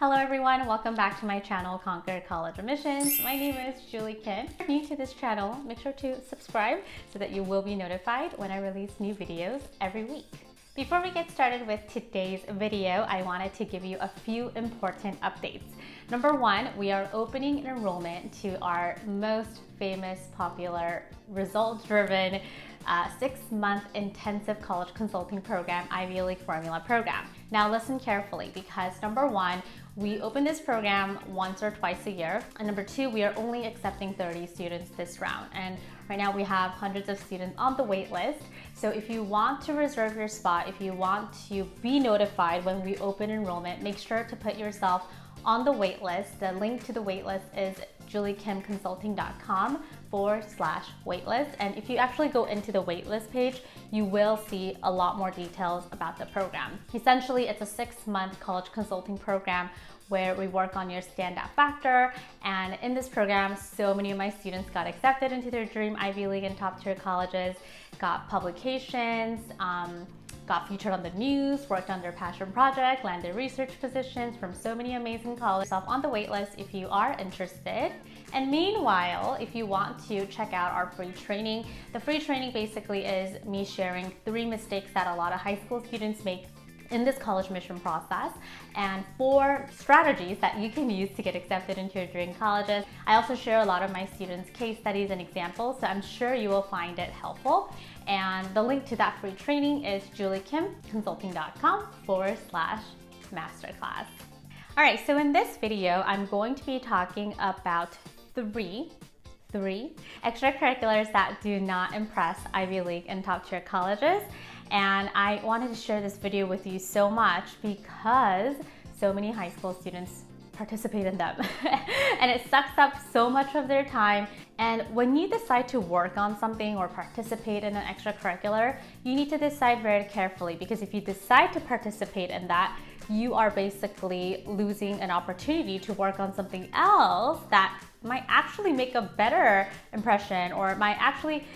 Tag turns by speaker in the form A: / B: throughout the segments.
A: Hello everyone, welcome back to my channel, Conquer College Admissions. My name is Julie Kim. If you're new to this channel, make sure to subscribe so that you will be notified when I release new videos every week. Before we get started with today's video, I wanted to give you a few important updates. Number one, we are opening enrollment to our most famous, popular, result-driven 6-month intensive college consulting program, Ivy League Formula program. Now listen carefully, because number one, we open this program once or twice a year, and number two, we are only accepting 30 students this round, and right now we have hundreds of students on the wait list. So if you want to reserve your spot, if you want to be notified when we open enrollment, make sure to put yourself on the wait list. The link to the wait list is juliekimconsulting.com/waitlist. And if you actually go into the waitlist page, you will see a lot more details about the program. Essentially, it's a 6-month college consulting program where we work on your standout factor. And in this program, so many of my students got accepted into their dream Ivy League and top tier colleges, got publications, got featured on the news, worked on their passion project, landed research positions from so many amazing colleges. On the waitlist if you are interested. And meanwhile, if you want to check out our free training, the free training basically is me sharing 3 mistakes that a lot of high school students make in this college admission process, and 4 strategies that you can use to get accepted into your dream colleges. I also share a lot of my students' case studies and examples, so I'm sure you will find it helpful. And the link to that free training is juliekimconsulting.com/masterclass. All right, so in this video, I'm going to be talking about three extracurriculars that do not impress Ivy League and top tier colleges. And I wanted to share this video with you so much because so many high school students participate in them and it sucks up so much of their time. And when you decide to work on something or participate in an extracurricular, you need to decide very carefully, because if you decide to participate in that, you are basically losing an opportunity to work on something else that might actually make a better impression, or might actually,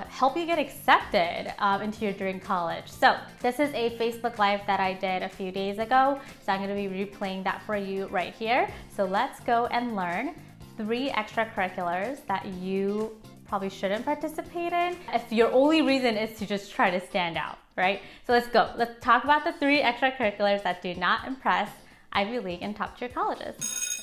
A: help you get accepted into your dream college. So this is a Facebook Live that I did a few days ago. So I'm going to be replaying that for you right here. So let's go and learn 3 extracurriculars that you probably shouldn't participate in if your only reason is to just try to stand out, right? So let's go. Let's talk about the 3 extracurriculars that do not impress Ivy League and top tier colleges.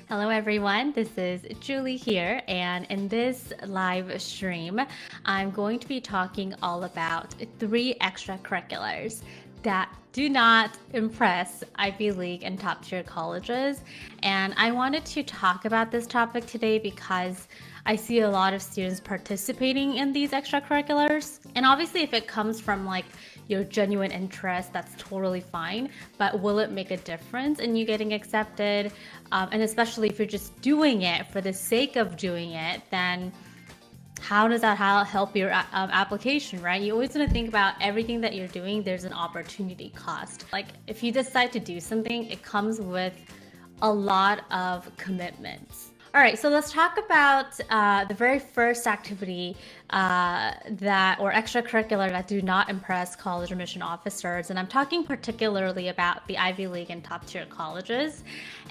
A: Hello everyone, this is Julie here, and in this live stream, I'm going to be talking all about 3 extracurriculars that do not impress Ivy League and top tier colleges. And I wanted to talk about this topic today because I see a lot of students participating in these extracurriculars. And obviously if it comes from your genuine interest, that's totally fine. But will it make a difference in you getting accepted? And especially if you're just doing it for the sake of doing it, then how does that help your application, right? You always want to think about everything that you're doing. There's an opportunity cost. If you decide to do something, it comes with a lot of commitments. All right, so let's talk about the very first activity or extracurricular that do not impress college admission officers. And I'm talking particularly about the Ivy League and top tier colleges,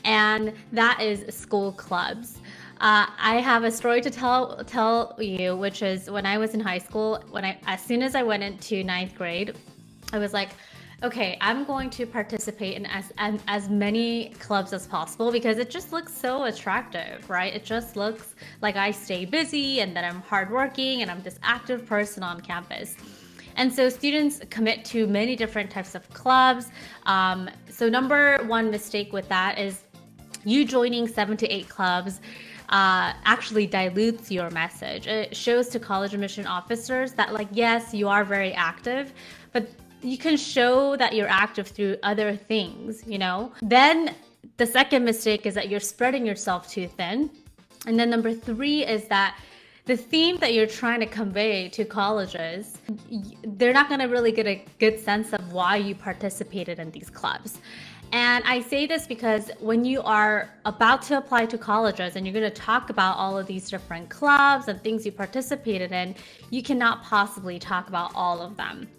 A: and that is school clubs. I have a story to tell you, which is when I was in high school, as soon as I went into 9th grade, I was like, okay, I'm going to participate in as many clubs as possible because it just looks so attractive, right? It just looks like I stay busy and that I'm hardworking and I'm this active person on campus. And so students commit to many different types of clubs. So number one mistake with that is you joining 7 to 8 clubs actually dilutes your message. It shows to college admission officers that yes, you are very active, but you can show that you're active through other things, Then the second mistake is that you're spreading yourself too thin. And then number 3 is that the theme that you're trying to convey to colleges, they're not going to really get a good sense of why you participated in these clubs. And I say this because when you are about to apply to colleges and you're going to talk about all of these different clubs and things you participated in, you cannot possibly talk about all of them,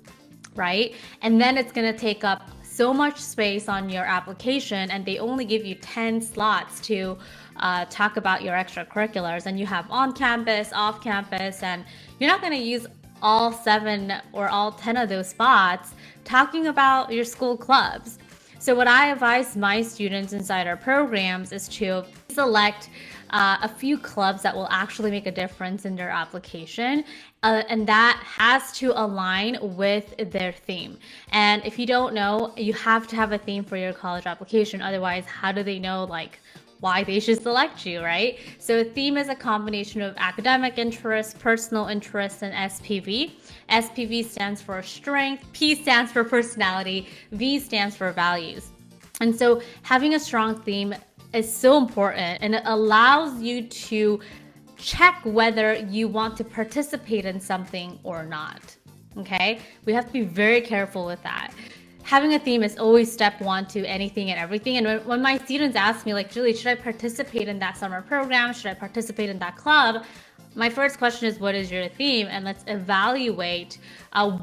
A: right? And then it's going to take up so much space on your application and they only give you 10 slots to talk about your extracurriculars, and you have on campus, off campus, and you're not going to use all 7 or all 10 of those spots talking about your school clubs. So what I advise my students inside our programs is to select a few clubs that will actually make a difference in their application, and that has to align with their theme. And if you don't know, you have to have a theme for your college application. Otherwise, how do they know why they should select you, right? So a theme is a combination of academic interests, personal interests, and SPV. SPV stands for strength, P stands for personality, V stands for values. And so having a strong theme is so important, and it allows you to check whether you want to participate in something or not, okay? We have to be very careful with that. Having a theme is always step 1 to anything and everything. And when my students ask me Julie, should I participate in that summer program? Should I participate in that club? My first question is, what is your theme? And let's evaluate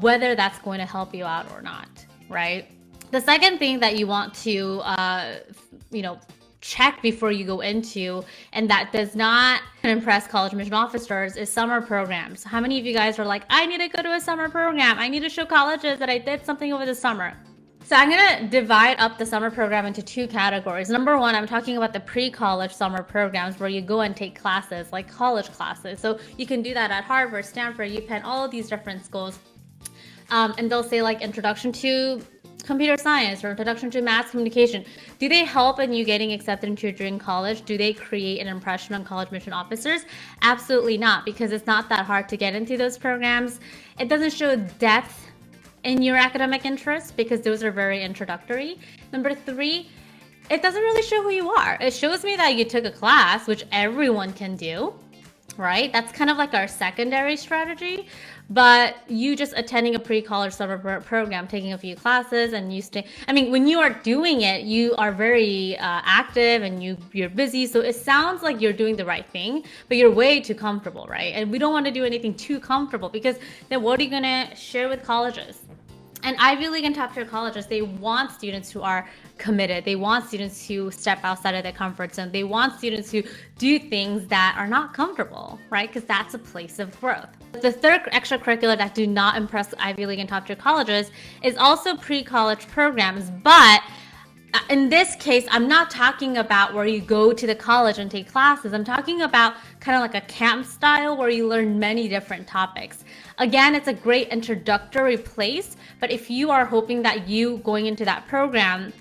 A: whether that's going to help you out or not, right? The second thing that you want to, check before you go into, and that does not impress college admission officers, is summer programs. How many of you guys are like, I need to go to a summer program. I need to show colleges that I did something over the summer. So I'm going to divide up the summer program into 2 categories. Number 1, I'm talking about the pre-college summer programs where you go and take classes like college classes. So you can do that at Harvard, Stanford, UPenn, all of these different schools. And they'll say introduction to computer science or introduction to mass communication. Do they help in you getting accepted into your dream college? Do they create an impression on college admission officers? Absolutely not, because it's not that hard to get into those programs. It doesn't show depth in your academic interests because those are very introductory. Number 3, it doesn't really show who you are. It shows me that you took a class, which everyone can do, right? That's kind of like our secondary strategy. But you just attending a pre-college summer program, taking a few classes, and when you are doing it, you are very active and you're busy. So it sounds like you're doing the right thing, but you're way too comfortable, right? And we don't want to do anything too comfortable, because then what are you going to share with colleges? And Ivy League and top tier colleges, they want students who are committed. They want students who step outside of their comfort zone. They want students who do things that are not comfortable, right? Because that's a place of growth. The third extracurricular that do not impress Ivy League and top tier colleges is also pre-college programs, but in this case, I'm not talking about where you go to the college and take classes. I'm talking about kind of like a camp style where you learn many different topics. Again, it's a great introductory place, but if you are hoping that you going into that program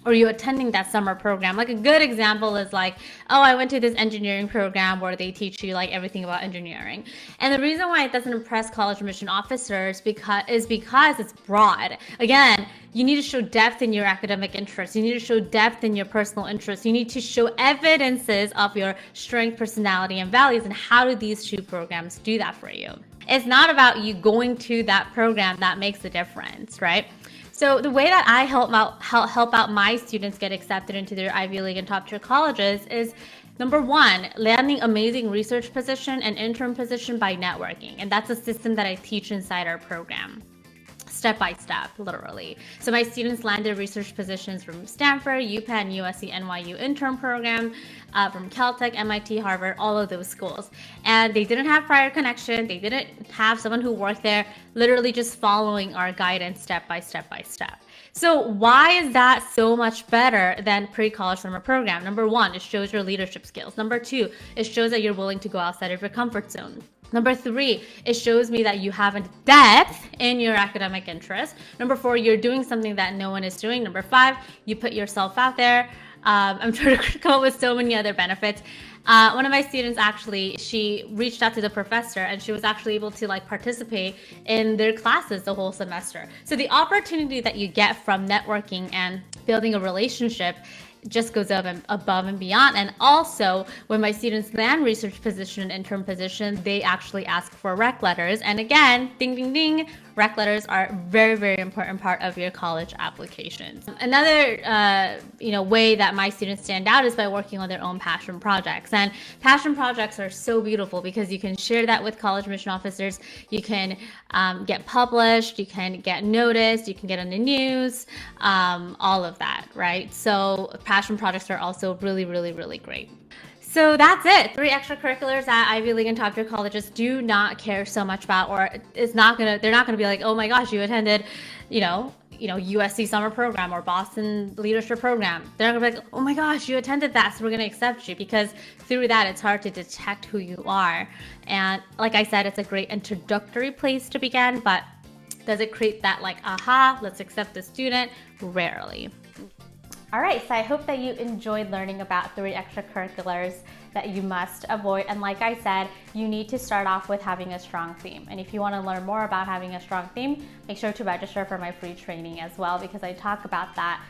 A: or you attending that summer program, a good example is I went to this engineering program where they teach you everything about engineering. And the reason why it doesn't impress college admission officers is because it's broad. Again, you need to show depth in your academic interests. You need to show depth in your personal interests. You need to show evidences of your strength, personality, and values. And how do these 2 programs do that for you? It's not about you going to that program that makes the difference, right? So the way that I help out my students get accepted into their Ivy League and top tier colleges is, number 1, landing amazing research position and intern position by networking. And that's a system that I teach inside our program, step by step, literally. So my students landed research positions from Stanford, UPenn, USC, NYU intern program, from Caltech, MIT, Harvard, all of those schools. And they didn't have prior connection. They didn't have someone who worked there, literally just following our guidance step by step by step. So why is that so much better than pre-college summer program? Number 1, it shows your leadership skills. Number 2, it shows that you're willing to go outside of your comfort zone. Number 3, it shows me that you have a depth in your academic interest. Number 4, you're doing something that no one is doing. Number 5, you put yourself out there. I'm trying to come up with so many other benefits. One of my students actually, she reached out to the professor and she was actually able to participate in their classes the whole semester. So the opportunity that you get from networking and building a relationship just goes up and above and beyond. And also, when my students land research position and intern position, they actually ask for rec letters. And again, ding, ding, ding, rec letters are a very, very important part of your college applications. Another way that my students stand out is by working on their own passion projects. And passion projects are so beautiful because you can share that with college admission officers. You can get published, you can get noticed, you can get on the news, all of that, right? So passion projects are also really, really, really great. So that's it. 3 extracurriculars that Ivy League and top tier colleges do not care so much about, or they're not gonna be like, oh my gosh, you attended, USC summer program or Boston leadership program. They're not gonna be like, oh my gosh, you attended that, so we're gonna accept you, because through that it's hard to detect who you are. And like I said, it's a great introductory place to begin, but does it create that like, aha, let's accept the student? Rarely. All right, so I hope that you enjoyed learning about 3 extracurriculars that you must avoid. And like I said, you need to start off with having a strong theme. And if you want to learn more about having a strong theme, make sure to register for my free training as well, because I talk about that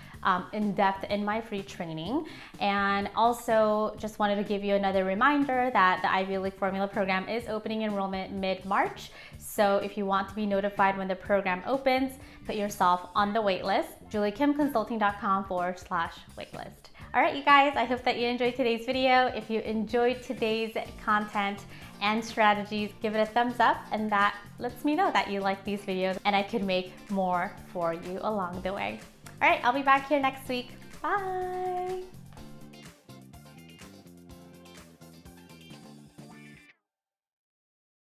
A: in depth in my free training. And also just wanted to give you another reminder that the Ivy League Formula program is opening enrollment mid-March. So if you want to be notified when the program opens, put yourself on the waitlist, juliekimconsulting.com/waitlist. All right, you guys, I hope that you enjoyed today's video. If you enjoyed today's content and strategies, give it a thumbs up, and that lets me know that you like these videos and I could make more for you along the way. All right, I'll be back here next week. Bye.